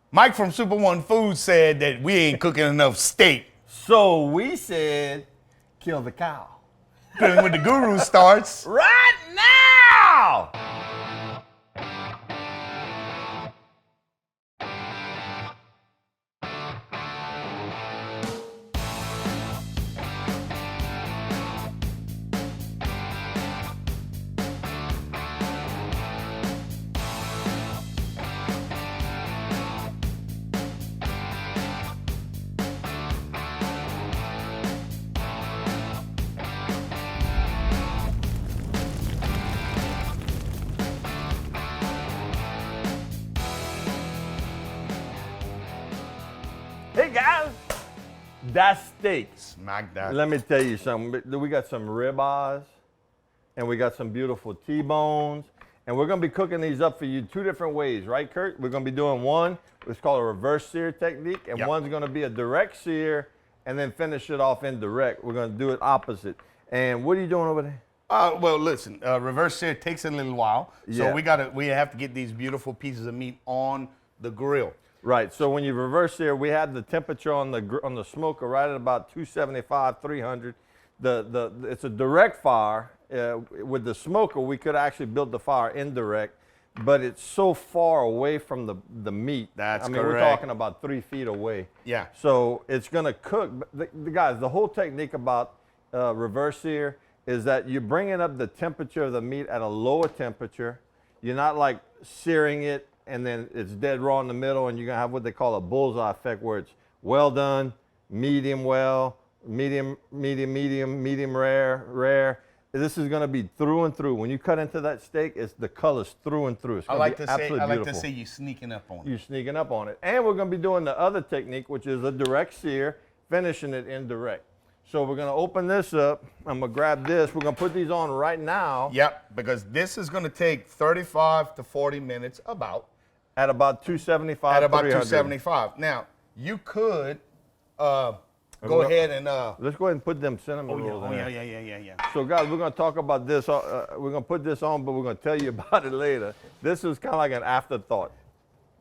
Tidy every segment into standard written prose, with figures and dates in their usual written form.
Mike from Super One Foods said that we ain't cooking enough steak. So we said, kill the cow. When the guru starts. Right now! Hey guys, that's steak. Smack that. Let me tell you something. We got some ribeyes, and we got some beautiful T-bones, and we're gonna be cooking these up for you two different ways, right, Kurt? We're gonna be doing one, it's called a reverse sear technique, and one's gonna be a direct sear, and then finish it off indirect. We're gonna do it opposite. And what are you doing over there? Well, listen, reverse sear takes a little while, so we have to get these beautiful pieces of meat on the grill. Right. So when you reverse sear, we had the temperature on the smoker right at about 275, 300. It's a direct fire. With the smoker, we could actually build the fire indirect, but it's so far away from the meat. That's correct. We're talking about 3 feet away. Yeah. So it's gonna cook. Guys, the whole technique about reverse sear is that you're bringing up the temperature of the meat at a lower temperature. You're not like searing it and then it's dead raw in the middle, and you're gonna have what they call a bullseye effect, where it's well done, medium well, medium rare. This is gonna be through and through. When you cut into that steak, it's the colors through and through. It's gonna be absolutely beautiful. I like to say you sneaking up on it. You're sneaking up on it. And we're gonna be doing the other technique, which is a direct sear, finishing it indirect. So we're gonna open this up. I'm gonna grab this. We're gonna put these on right now. Yep, because this is gonna take 35 to 40 minutes about. At about 275. At about 275. Now, you could go ahead and let's go ahead and put them cinnamon rolls in there. Yeah. So guys, we're gonna talk about this. We're gonna put this on, but we're gonna tell you about it later. This is kind of like an afterthought.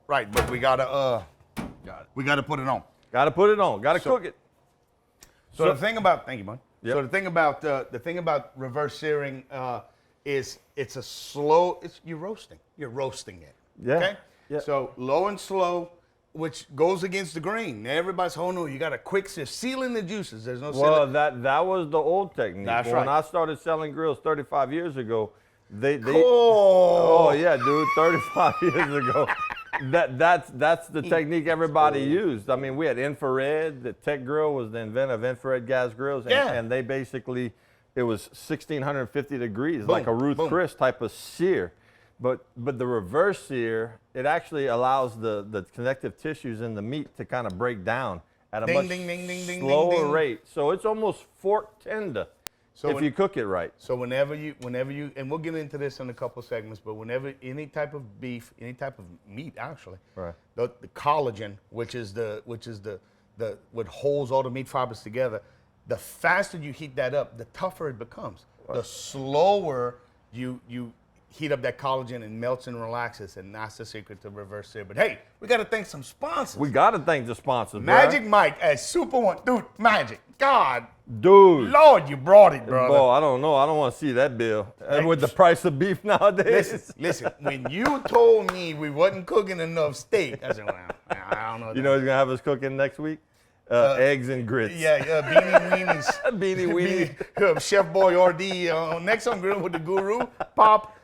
Right, but we gotta put it on. Gotta put it on. Gotta cook it. So the thing about, thank you, man. Yep. So the thing about reverse searing is it's a slow. You're roasting. You're roasting it. Yeah. Okay. Yeah. So low and slow, which goes against the grain. Everybody's, oh no, you got a quick sear, sealing the juices. There's no. Well, that was the old technique. That's When right. I started selling grills 35 years ago, they oh yeah, dude, 35 years ago. That's the technique everybody used. I mean, we had infrared. The Tech Grill was the inventor of infrared gas grills, and they basically, it was 1650 degrees, Boom, like a Ruth boom. Chris type of sear. But the reverse sear, it actually allows the connective tissues in the meat to kind of break down at a much slower rate. So it's almost fork tender if you cook it right. So whenever you, and we'll get into this in a couple segments, but whenever any type of beef, any type of meat, actually, Right. the collagen, which is what holds all the meat fibers together, the faster you heat that up, the tougher it becomes. The slower you heat up that collagen and melts and relaxes, and that's the secret to reverse sear. But hey, we got to thank some sponsors. We got to thank the sponsors, Magic bro. Mike at Super One, dude. Magic, God, Dude. Lord, you brought it, brother. Boy, I don't know. I don't want to see that bill. And with the price of beef nowadays. Listen. When you told me we wasn't cooking enough steak, I said, well, I don't know. You know who's going to have us cooking next week? Eggs and grits. Yeah, Beanie Weenies. Beanie Weenies. Chef Boyardee. Next on Grill with the Guru. Pop.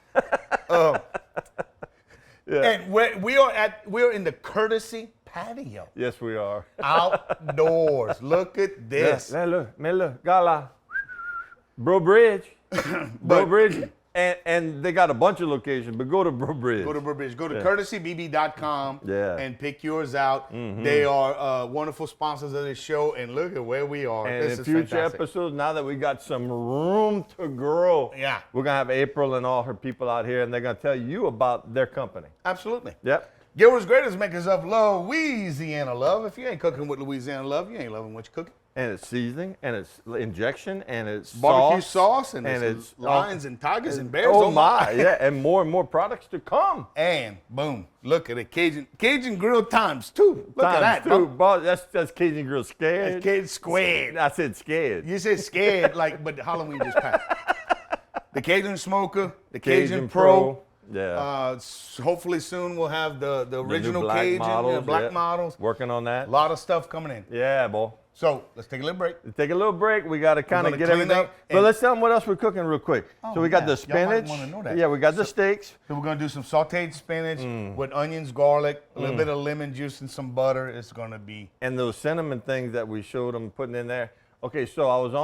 And we're in the courtesy patio. Yes, we are. Outdoors. Look at this. Melo, Gala. Bro Bridge. Bro Bridge. And they got a bunch of locations, but go to Bro Bridge. Go to Bro Bridge. Go to courtesybb.com and pick yours out. Mm-hmm. They are wonderful sponsors of this show, and look at where we are. And this in is future fantastic. episodes, now that we got some room to grow, we're going to have April and all her people out here, and they're going to tell you about their company. Absolutely. Yep. Gilbert's Greatest makers of Louisiana love. If you ain't cooking with Louisiana love, you ain't loving what you're cooking. And it's seasoning, and it's injection, and it's Barbecue sauce, sauce, and it's lions and tigers and bears. Oh my, yeah, and more products to come. And boom, look at it, Cajun grill times 2. Look at that, too, bro. that's Cajun grill scared. That's Cajun squared. I said scared. You said scared, but Halloween just passed. The Cajun Smoker, the Cajun Pro. Yeah. Hopefully soon we'll have the original black Cajun, models, black models. Working on that. A lot of stuff coming in. Yeah, boy. So let's take a little break. Take a little break. We got to kind of get clean everything. up But let's tell them what else we're cooking real quick. Oh, so we got the Y'all might spinach. wanna know that. Yeah, we got the steaks. So we're gonna do some sauteed spinach with onions, garlic, a little bit of lemon juice, and some butter. It's gonna be. And those cinnamon things that we showed them putting in there. Okay, so I was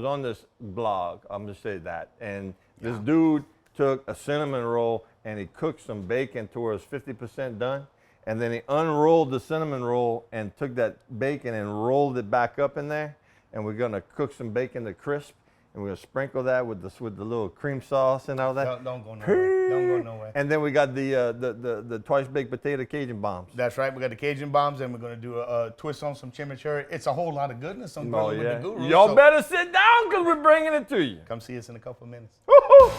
on this blog. I'm gonna say that, and this dude took a cinnamon roll and he cooked some bacon to where it was 50% done. And then he unrolled the cinnamon roll and took that bacon and rolled it back up in there. And we're gonna cook some bacon to crisp, and we're gonna sprinkle that with the little cream sauce and all that. Don't go nowhere. Don't go nowhere. And then we got the twice baked potato Cajun bombs. That's right. We got the Cajun bombs, and we're gonna do a twist on some chimichurri. It's a whole lot of goodness on Grilling with the Guru. Y'all better sit down because we're bringing it to you. Come see us in a couple of minutes. Woo-hoo.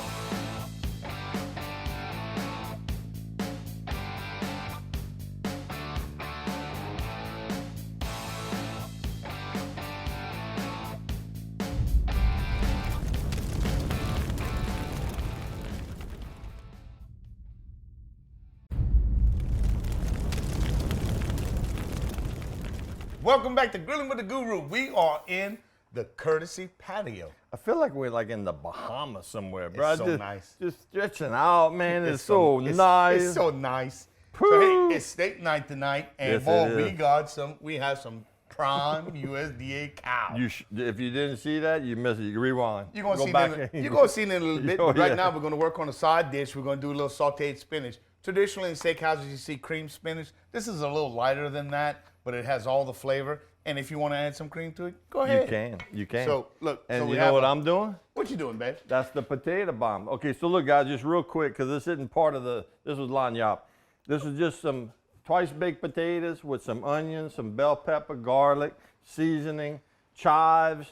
Welcome back to Grilling with the Guru. We are in the courtesy patio. I feel like we're like in the Bahamas somewhere, bro. It's so nice. Just stretching out, man. It's so nice. It's so nice. Poo. So hey, it's steak night tonight, and Yes, boy, it we have some prime USDA cow. If you didn't see that, you missed it. You rewind. You're gonna Go see back it. and- You're gonna see it in a little bit. Oh, But right yeah. now, we're gonna work on a side dish. We're gonna do a little sautéed spinach. Traditionally in steakhouses, you see cream spinach. This is a little lighter than that, but it has all the flavor. And if you want to add some cream to it, go ahead. You can. So look, And we you know have what I'm doing? What you doing, babe? That's the potato bomb. Okay, so look, guys, just real quick, because this isn't part of this was lagniappe. This is just some twice baked potatoes with some onions, some bell pepper, garlic, seasoning, chives,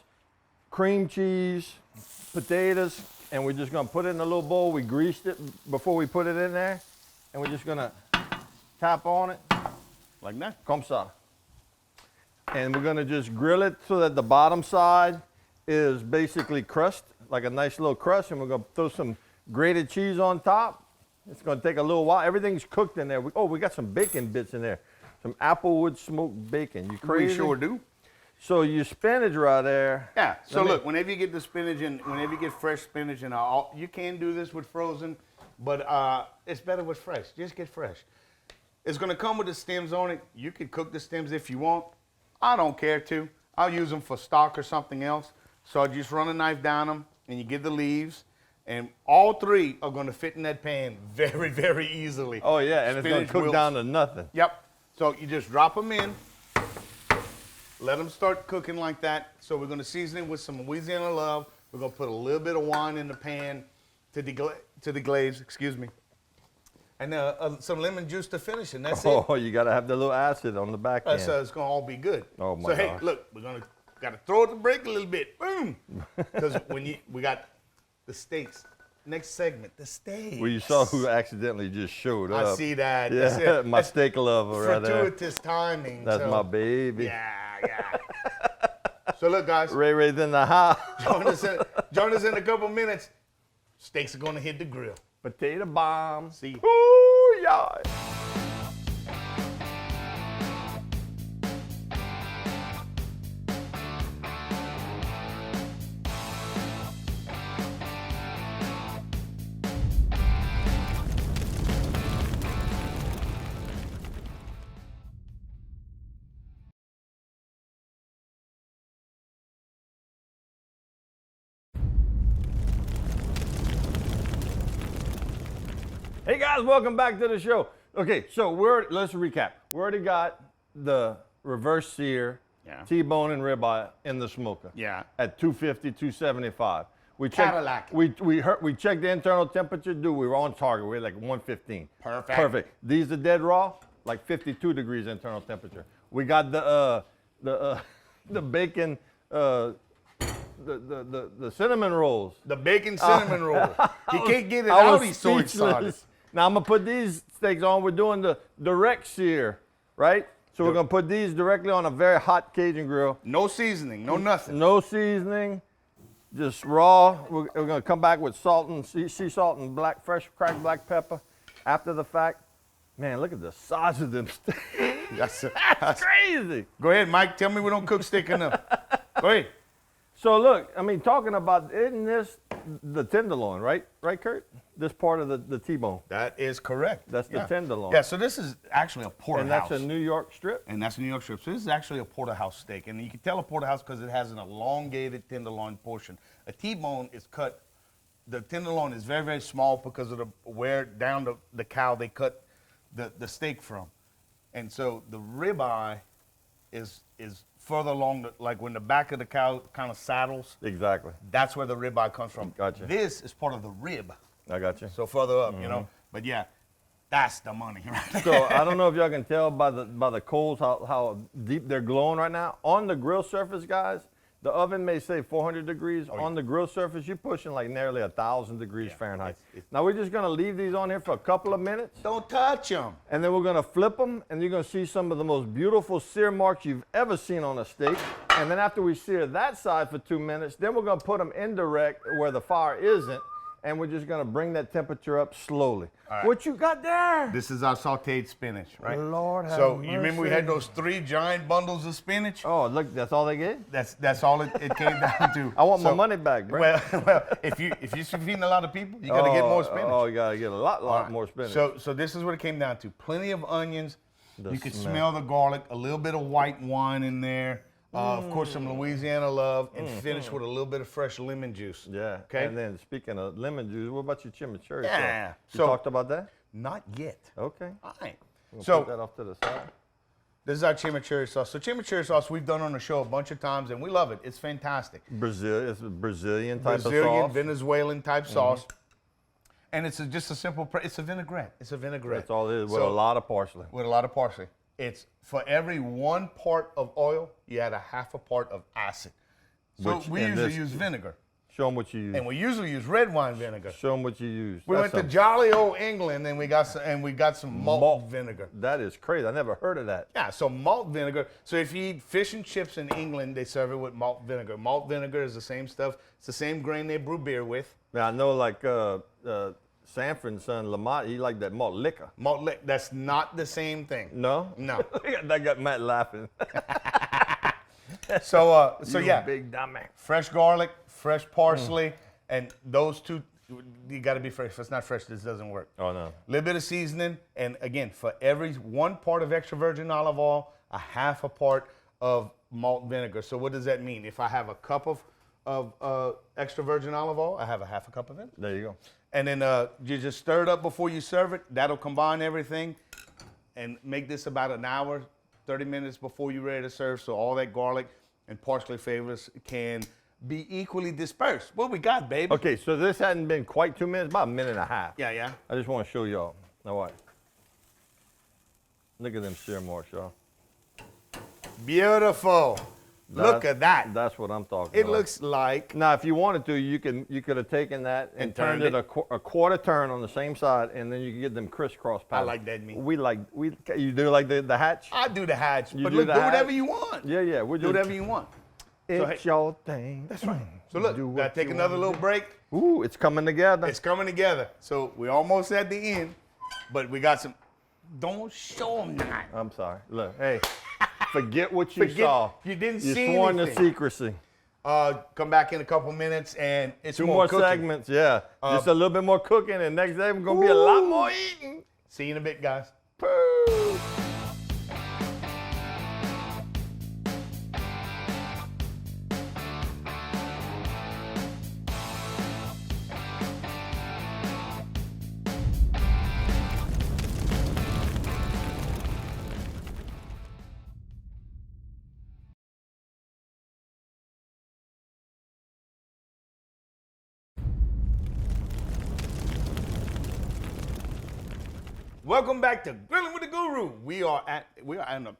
cream cheese, potatoes, and we're just gonna put it in a little bowl. We greased it before we put it in there, and we're just gonna tap on it, Like that. comme ça. And we're gonna just grill it so that the bottom side is basically crust, like a nice little crust, and we're gonna throw some grated cheese on top. It's gonna take a little while. Everything's cooked in there. We got some bacon bits in there. Some applewood smoked bacon. You crazy? We sure do. So your spinach right there. Yeah. So look, whenever you get the spinach and whenever you get fresh spinach and all, you can do this with frozen, but it's better with fresh. Just get fresh. It's gonna come with the stems on it. You can cook the stems if you want. I don't care to. I'll use them for stock or something else. So I just run a knife down them, and you get the leaves, and all three are gonna fit in that pan very, very easily. Oh yeah, and it's gonna Spinach cook wilts. down to nothing. Yep. So you just drop them in, let them start cooking like that. So we're gonna season it with some Louisiana love. We're gonna put a little bit of wine in the pan to deglaze, excuse me, and some lemon juice to finish, and that's it. Oh, you gotta have the little acid on the back end. So it's gonna all be good. Oh, my So hey, gosh. look, gotta throw it to break a little bit, boom, because we got the steaks. Next segment, the steaks. Well, you saw who accidentally just showed up. I see that. Yeah, That's my That's steak lover right there. fortuitous timing. That's so- my baby. Yeah. So look, guys, Ray Ray's in the house. join us in a couple minutes. Steaks are gonna hit the grill. Potato bomb. See you. Ooh, yeah. Hey guys, welcome back to the show. Okay, so let's recap. We already got the reverse sear, Yeah. T-bone and ribeye in the smoker. Yeah. At 250, 275. We checked, Cadillac. we checked the internal temperature, dude. We were on target. We were like 115. Perfect. These are dead raw, like 52 degrees internal temperature. We got the bacon, the cinnamon rolls. The bacon cinnamon roll. He can't get it I out. was He's so excited. speechless. Now I'm gonna put these steaks on. We're doing the direct sear, right? So we're gonna put these directly on a very hot Cajun grill. No seasoning, no nothing. No seasoning, just raw. We're gonna come back with salt and sea salt and fresh cracked black pepper after the fact. Man, look at the size of them steaks. That's crazy. Go ahead, Mike. Tell me we don't cook steak enough. Go ahead. So look, I mean, talking about, isn't this the tenderloin, right? Right, Kurt? This part of the T-bone. That is correct. That's the tenderloin. Yeah, so this is actually a porterhouse. And that's a New York strip? And that's a New York strip. So this is actually a porterhouse steak. And you can tell a porterhouse because it has an elongated tenderloin portion. A T-bone is cut, the tenderloin is very, very small because of where down the cow they cut the steak from. And so the ribeye is further along, like when the back of the cow kind of saddles. Exactly. That's where the ribeye comes from. Gotcha. This is part of the rib. I got you. So further up, you know. But yeah, that's the money, right? So I don't know if y'all can tell by the coals how deep they're glowing right now. On the grill surface, guys, the oven may say 400 degrees. On the grill surface, you're pushing like nearly 1,000 degrees Fahrenheit. Now we're just gonna leave these on here for a couple of minutes. Don't touch them. And then we're gonna flip them, and you're gonna see some of the most beautiful sear marks you've ever seen on a steak. And then after we sear that side for 2 minutes, then we're gonna put them indirect where the fire isn't, and we're just gonna bring that temperature up slowly. Right. What you got there? This is our sauteed spinach, right? Lord have So you remember we had mercy. those 3 giant bundles of spinach? Oh, look, that's all they get? That's all it came down to. I want my money back, bro. Well, if you're feeding a lot of people, you gotta get more spinach. Oh, you gotta get a lot Right. more spinach. So this is what it came down to. Plenty of onions. The You can smell. smell the garlic. A little bit of white wine in there. Of course, some Louisiana love, and finish with a little bit of fresh lemon juice. Yeah. Okay. And then speaking of lemon juice, what about your chimichurri? Yeah. sauce? You So- talked about that? Not yet. Okay. All right. We'll So put that off to the side. this is our chimichurri sauce. So chimichurri sauce we've done on the show a bunch of times, and we love it. It's fantastic. It's a Brazilian type Brazilian, of sauce. Venezuelan type sauce. And it's just a simple, it's a vinaigrette. It's a vinaigrette. That's all it is, with So- a lot of parsley. With a lot of parsley. It's for every 1 part of oil, you add a half a part of acid. So Which we in usually this- use vinegar. Show them what you use. And we usually use red wine vinegar. Show them what you use. We That's went to jolly old England and we got some malt vinegar. That is crazy. I never heard of that. Yeah, so malt vinegar. So if you eat fish and chips in England, they serve it with malt vinegar. Malt vinegar is the same stuff. It's the same grain they brew beer with. Now, I know like Sanford's son, Lamont, he liked that malt liquor. That's not the same thing. No? No. That got Matt laughing. So You yeah, big dummy. fresh garlic, fresh parsley, and those two, you got to be fresh. If it's not fresh, this doesn't work. Oh, no. A little bit of seasoning, and again, for every 1 part of extra virgin olive oil, a half a part of malt vinegar. So what does that mean? If I have a cup of extra virgin olive oil, I have a half a cup of it. There you go. And then you just stir it up before you serve it. That'll combine everything and make this about an hour, 30 minutes before you're ready to serve. So all that garlic and parsley flavors can be equally dispersed. What we got, baby? Okay, so this hadn't been quite 2 minutes, about a minute and a half. Yeah, yeah. I just want to show y'all. Now what? Look at them sear marks, y'all. Beautiful. Look at that. That's what I'm talking It about. looks like Now, if you wanted to, you could have taken that and turned it a quarter turn on the same side, and then you can get them crisscross patterns. I like that meat. You do like the hatch? I do the hatch, You but do look, the do hatch? whatever you want. Yeah, we're Do just whatever you want. It's your thing. That's right. So look, Do gotta what take you another wanna little break. Ooh, it's coming together. It's coming together. So we're almost at the end, but we got some. Don't show them that. I'm sorry. Look, hey, forget what you saw. You didn't You see sworn to anything. secrecy. Come back in a couple minutes, and it's Two more cooking. segments, yeah. Just a little bit more cooking, and next day we're gonna be a lot more eating. See you in a bit, guys. Poo. Welcome back to Grilling with the Guru. We are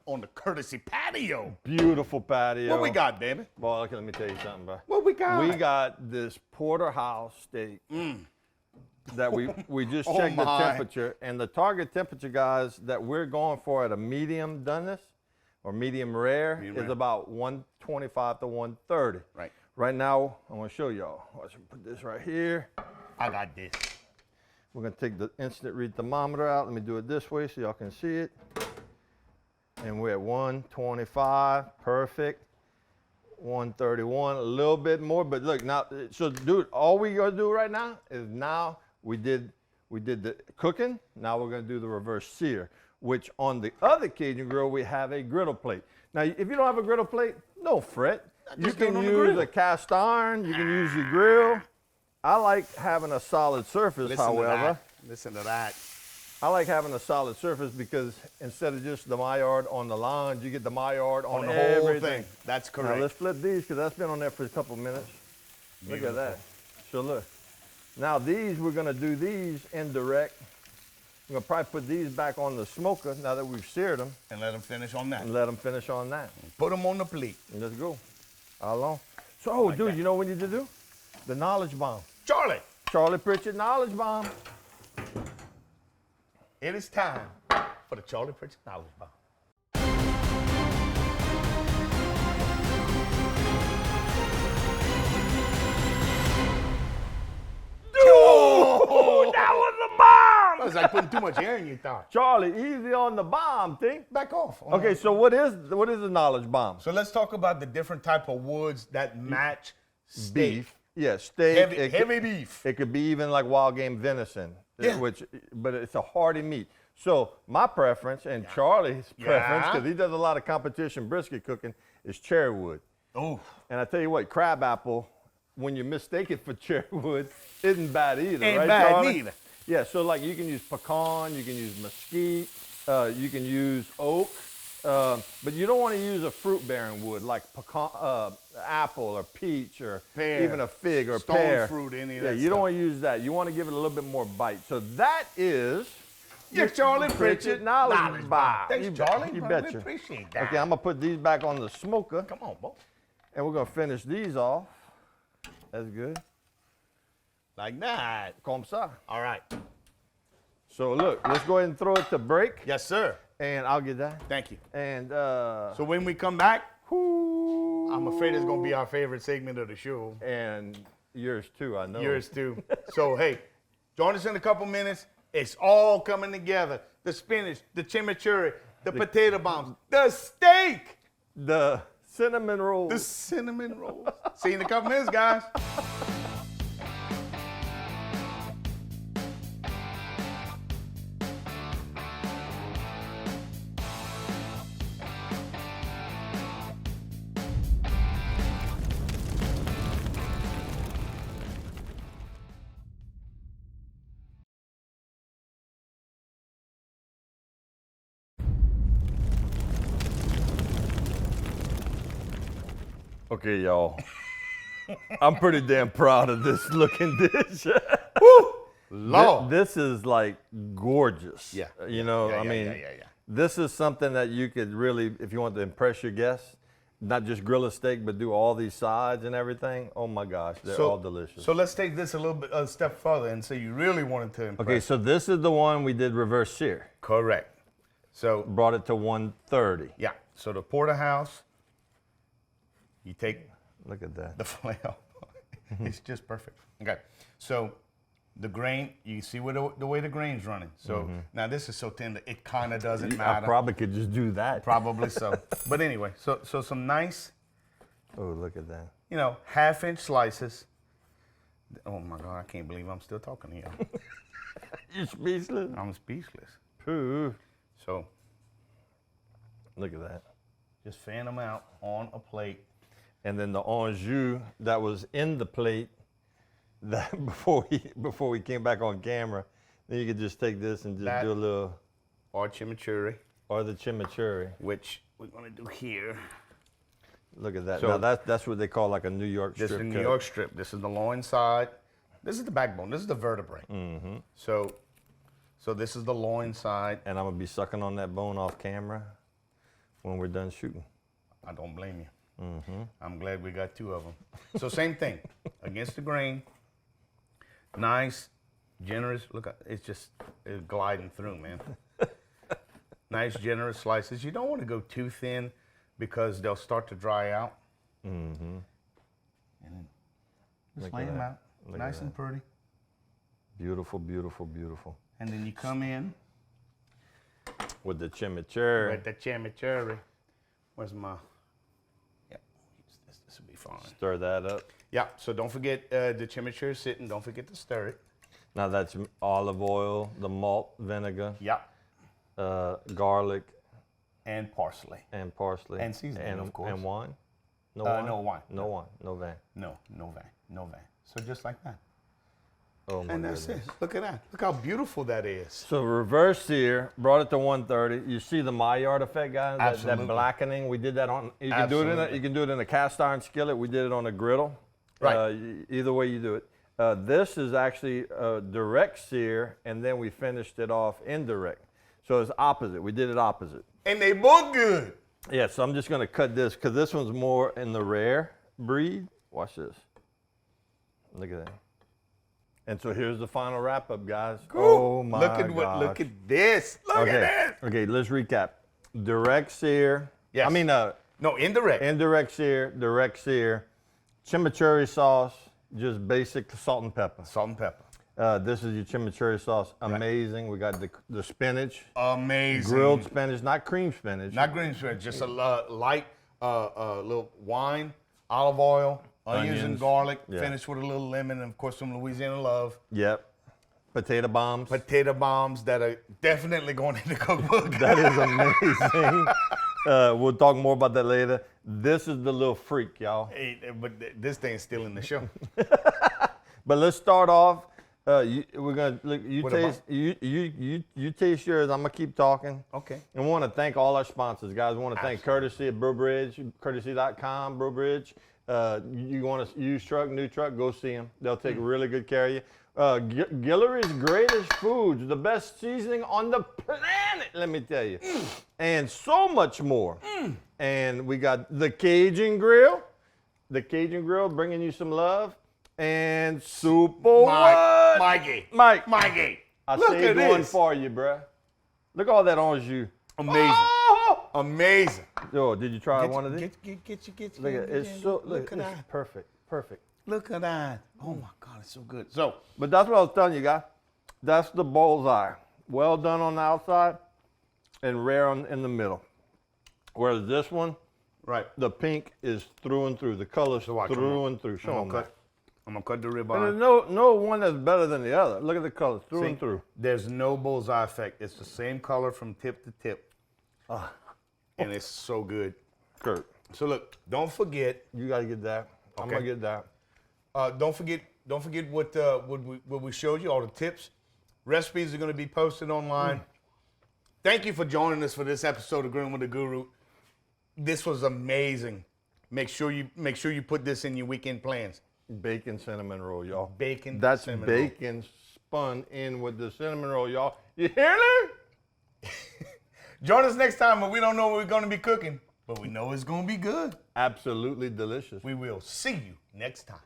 on the courtesy patio. Beautiful patio. What we got, baby? Well, okay, let me tell you something, bro. What we got? We got this porterhouse steak that we just Oh checked the my. temperature, and the target temperature, guys, that we're going for at a medium doneness or medium rare is about 125 to 130. Right. Right now, I want to show y'all. Let's put this right here. I got this. We're gonna take the instant read thermometer out. Let me do it this way so y'all can see it. And we're at 125, perfect. 131, a little bit more, but look now. So, dude, all we gotta do right now is we did the cooking. Now we're gonna do the reverse sear, which on the other Cajun grill we have a griddle plate. Now, if you don't have a griddle plate, no fret. You can use a cast iron. You can use your grill. I like having a solid surface, however. Listen to that. I like having a solid surface because instead of just the Maillard on the lines, you get the Maillard on the everything. whole thing. That's correct. Now let's flip these because that's been on there for a couple minutes. Look at that. So look. Now these, we're gonna do these indirect. We're gonna probably put these back on the smoker now that we've seared them. And let them finish on that. And let them finish on that. Put them on the plate. And let's go. How long? So, Like dude, that. you know what we need to do? The knowledge bomb. Charlie, Pritchett knowledge bomb. it is time for the Charlie Pritchett Knowledge Bomb. Oh, that was a bomb! That was like putting too much air in your thought. Charlie, easy on the bomb, thing. Back off. Okay, so what is the knowledge bomb? So let's talk about the different type of woods that match steak. Beef. Yeah, steak. Heavy beef. It could be even like wild game venison, Yeah. but it's a hearty meat. So my preference and Charlie's preference, because he does a lot of competition brisket cooking, is cherry wood. Oh, And I tell you what, crab apple, when you mistake it for cherry wood, isn't bad either, ain't right, bad Charlie? neither. Yeah, so like you can use pecan, you can use mesquite, you can use oak, but you don't want to use a fruit-bearing wood like pecan, apple or peach or Pear. even a fig or Stone pear. fruit, any of yeah, that you don't stuff. want to use that. You want to give it a little bit more bite. So that is Your Charlie Pritchett knowledge bomb. Thanks, You Charlie. You bro. betcha. We appreciate that. Okay, I'm gonna put these back on the smoker, Come on, boy. and we're gonna finish these off. That's good. Like that. Comme ça. All right. So look, let's go ahead and throw it to break, Yes, sir. and I'll get that. Thank you. And So when we come back, whoo, I'm afraid it's going to be our favorite segment of the show. and yours too, I know. Yours too. So, hey, join us in a couple minutes. It's all coming together. The spinach, the chimichurri, the potato bombs, the steak, The cinnamon roll. the cinnamon rolls. See you in a couple minutes, guys. Okay, y'all. I'm pretty damn proud of this looking dish. Woo! Lord. This is like gorgeous. Yeah. You know, Yeah, I yeah, mean, yeah. this is something that you could really, if you want to impress your guests, not just grill a steak, but do all these sides and everything. Oh my gosh, they're all delicious. So let's take this a step further and say you really wanted to impress. Okay, so this is the one we did reverse sear. Correct. So, Brought it to 130. yeah. So the porterhouse, you take Look at that. the flail. It's just perfect. Okay. So the grain, you see where the way the grain's running. So now this is so tender, it kind of doesn't I matter. probably could just do that. Probably so. But anyway, so some nice, Oh, look at that. 1/2-inch slices. Oh my God, I can't believe I'm still talking to you. You speechless? I'm speechless. Pooh. So Look at that. just fan them out on a plate. And then the anjou that was in the plate that before we came back on camera, then you could just take this and just That- do a little, Or chimichurri, or the chimichurri. which we're gonna do here. Look at that. So- now that's what they call like a New York strip This is the New cut. York strip. This is the loin side. This is the backbone. This is the vertebrae. So So this is the loin side. And I'm gonna be sucking on that bone off camera when we're done shooting. I don't blame you. I'm glad we got 2 of them. So same thing, against the grain. Nice, generous. Look, it's gliding through, man. Nice, generous slices. You don't want to go too thin because they'll start to dry out. And then just lay them out, nice and pretty. Beautiful, beautiful, beautiful. And then you come in with the chimichurri. with the chimichurri. Where's my? Yep, this will be fine. Stir that up. Yeah. So don't forget the chimichurri sitting. Don't forget to stir it. Now that's olive oil, the malt vinegar, Yeah. garlic, And parsley. and parsley, And seasoning, of course. and wine. No No wine. wine. No wine. No van. No vein. So just like that. Oh my And that's goodness. it. Look at that. Look how beautiful that is. So reverse sear, brought it to 130. You see the Maillard effect, guys? That Absolutely. blackening. We did that on. You can do it in a, Absolutely. you can do it in a cast iron skillet. We did it on a griddle. Right. Either way you do it. This is actually direct sear, and then we finished it off indirect. So it's opposite. We did it opposite. And they both good. Yeah. So I'm just gonna cut this because this one's more in the rare breed. Watch this. Look at that. And so here's the final wrap up, guys. Oh my Look at gosh. look at this. Look at this. Okay, let's recap. Direct sear. Yes. I mean, No, indirect. indirect sear, direct sear, chimichurri sauce, just basic salt and pepper. Salt and pepper. This is your chimichurri sauce. Amazing. We got the spinach, Amazing. grilled spinach, not cream spinach. Not green spinach, just a light little wine, olive oil, onions and Onions. garlic, Yeah. finished with a little lemon, and of course some Louisiana love. Yep. Potato bombs. Potato bombs that are definitely going in the cookbook. That is amazing. We'll talk more about that later. This is the little freak, y'all. Hey, but this thing's still in the show. But let's start off. We're gonna look. You What taste. You taste yours. I'm gonna keep talking. Okay. And we want to thank all our sponsors, guys. We want to thank Courtesy at Brewbridge, courtesy.com, Brewbridge. You want to use truck, new truck, go see them. They'll take really good care of you. Guillory's Greatest Foods, the best seasoning on the planet, let me tell you. And so much more. And we got the Cajun Grill. The Cajun Grill bringing you some love. And Super Mikey. Mike. Mikey. I Look saved at one this. for you, bruh. Look at all that on you. Amazing. Oh! Amazing. Yo, did you try one of these? Get you. Look at it's so look, at it's that. perfect. Perfect. Look at that. Oh my God, it's so good. So, But that's what I was telling you, guys. That's the bullseye. Well done on the outside and rare in the middle. Whereas this one, right. the pink is through and through. The color's watch, through and through. Show them. I'm gonna cut the And ribeye. there's no one that's better than the other. Look at the colors through and through. There's no bullseye effect. It's the same color from tip to tip. And it's so good. Kurt, So look, don't forget. you gotta get that. I'm Okay. gonna get that. Don't forget what we showed you. All the tips, recipes are going to be posted online. Thank you for joining us for this episode of Grilling with the Guru. This was amazing. Make sure you put this in your weekend plans. Bacon cinnamon roll, y'all. Bacon. That's cinnamon roll. bacon spun in with the cinnamon roll, y'all. You hear me? Join us next time when we don't know what we're going to be cooking, but we know it's going to be good. Absolutely delicious. We will see you next time.